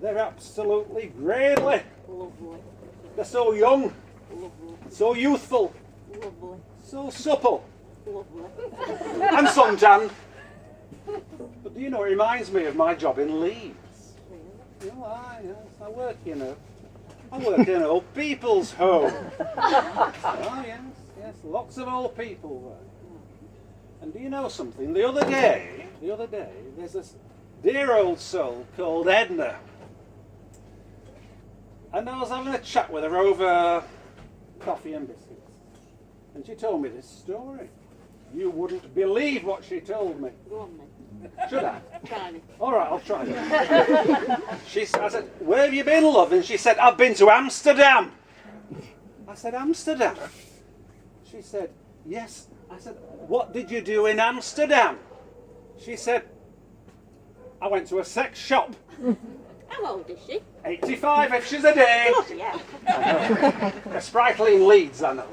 They're absolutely greatly. Lovely. They're so young, Lovely. so youthful, Lovely. so supple, Lovely. and suntanned. But do you know, it reminds me of my job in Leeds. Really? You know, I work in an old people's home. Oh yes, lots of old people there. And do you know something? The other day, there's this dear old soul called Edna. And I was having a chat with her over coffee and biscuits. And she told me this story. You wouldn't believe what she told me. Go on then. Should I? Try me. All right, I'll try it. I said, where have you been, love? And she said, I've been to Amsterdam. I said, Amsterdam? She said, yes. I said, what did you do in Amsterdam? She said, I went to a sex shop. How old is she? 85 if she's a day. Bloody hell. A sprightly in Leeds, I know.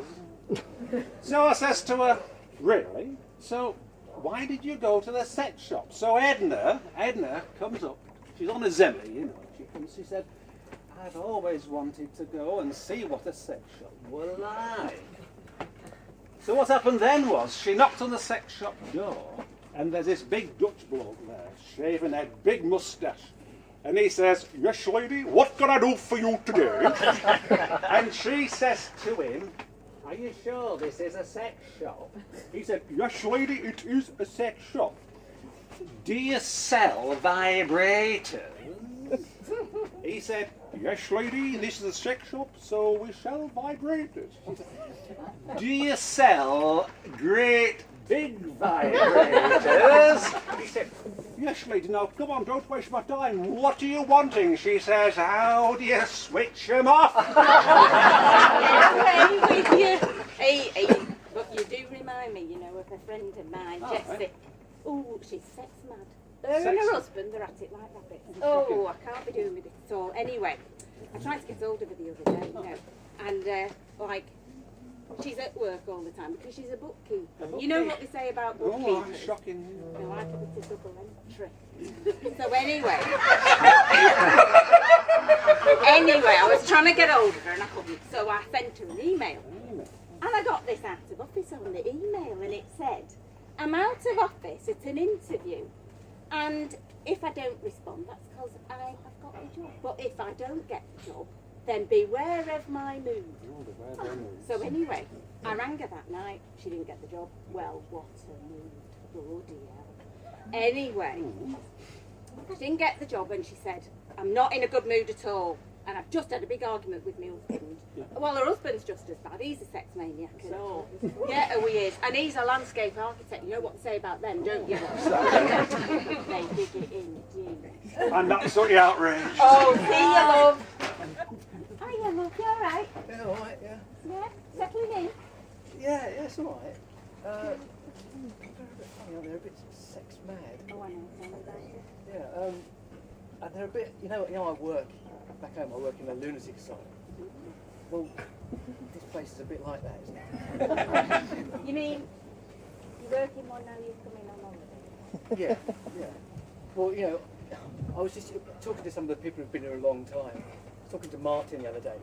So I says to her, really? So why did you go to the sex shop? So Edna comes up. She's on a Zemi, you know. She said, I've always wanted to go and see what a sex shop were like. So what happened then was she knocked on the sex shop door, and there's this big Dutch bloke there, shaven head, big moustache. And he says, yes, lady, what can I do for you today? And she says to him, are you sure this is a sex shop? He said, yes, lady, it is a sex shop. Do you sell vibrators? He said, yes, lady, this is a sex shop, so we sell vibrators. She said, do you sell great big vibrators? He said, yes, lady, now come on, don't waste my time. What are you wanting? She says, how do you switch them off? Away with you. Hey, but you do remind me, you know, of a friend of mine, Jessie. Right. Oh, she's sex mad. Her and her husband are at it like rabbits. Oh, I can't be doing with it at all. Anyway, I tried to get hold of her the other day, you know, and like, she's at work all the time because she's a bookkeeper. You know what they say about bookkeepers? Oh, shocking. They like a bit of double entry. So anyway, I was trying to get hold of her and I couldn't. So I sent her an email. And I got this out of office on the email and it said, I'm out of office at an interview. And if I don't respond, that's because I have got the job. But if I don't get the job, then beware of my mood. So anyway, I rang her that night. She didn't get the job. Well, what a mood. Bloody hell. Anyway, I didn't get the job and she said, I'm not in a good mood at all. And I've just had a big argument with my husband. Well, her husband's just as bad. He's a sex maniac. So? Yeah, oh, he is. And he's a landscape architect. You know what they say about them, don't you? They dig it in deep. And that's what the outrage. Oh, see you, love. Hiya, love. You all right? Yeah, all right, yeah. Yeah? Settling in? Yeah, it's all right. They're a bit funny, aren't they? They're a bit sex mad. Oh, I know. Tell me about it. Yeah, and they're a bit, you know, I work, back home I work in a lunatic asylum. Well, this place is a bit like that, isn't it? You mean, you're working one now, you're coming on holiday? Yeah, yeah. Well, you know, I was just talking to some of the people who've been here a long time. I was talking to Martin the other day.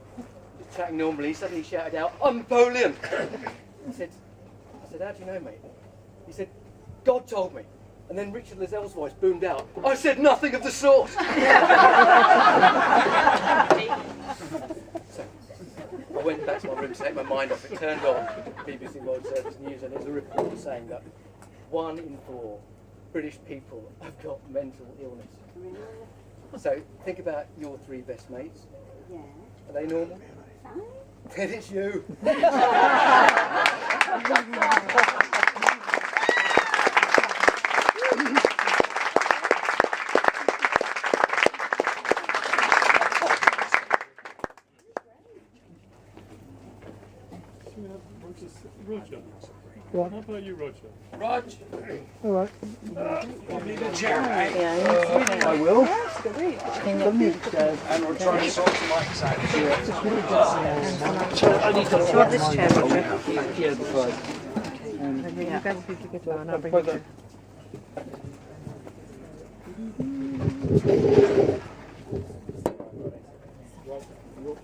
Just chatting normally, he suddenly shouted out, I'm Napoleon! I said, how do you know, mate? He said, God told me. And then Richard Lizelle's voice boomed out, I said nothing of the sort! So, I went back to my room to take my mind off it, turned on BBC World Service News, and there's a report saying that 1 in 4 British people have got mental illness. Really? So, think about your 3 best mates. Yeah. Are they normal? Fine. Then it's you. Roger. How about you, Roger? Rog. All right. Need a chair, mate. I will. And we'll try and sort some lights out. I need to Do you want this chair, Roger? Yeah, the side. Yeah. I'll bring Put it that- down. your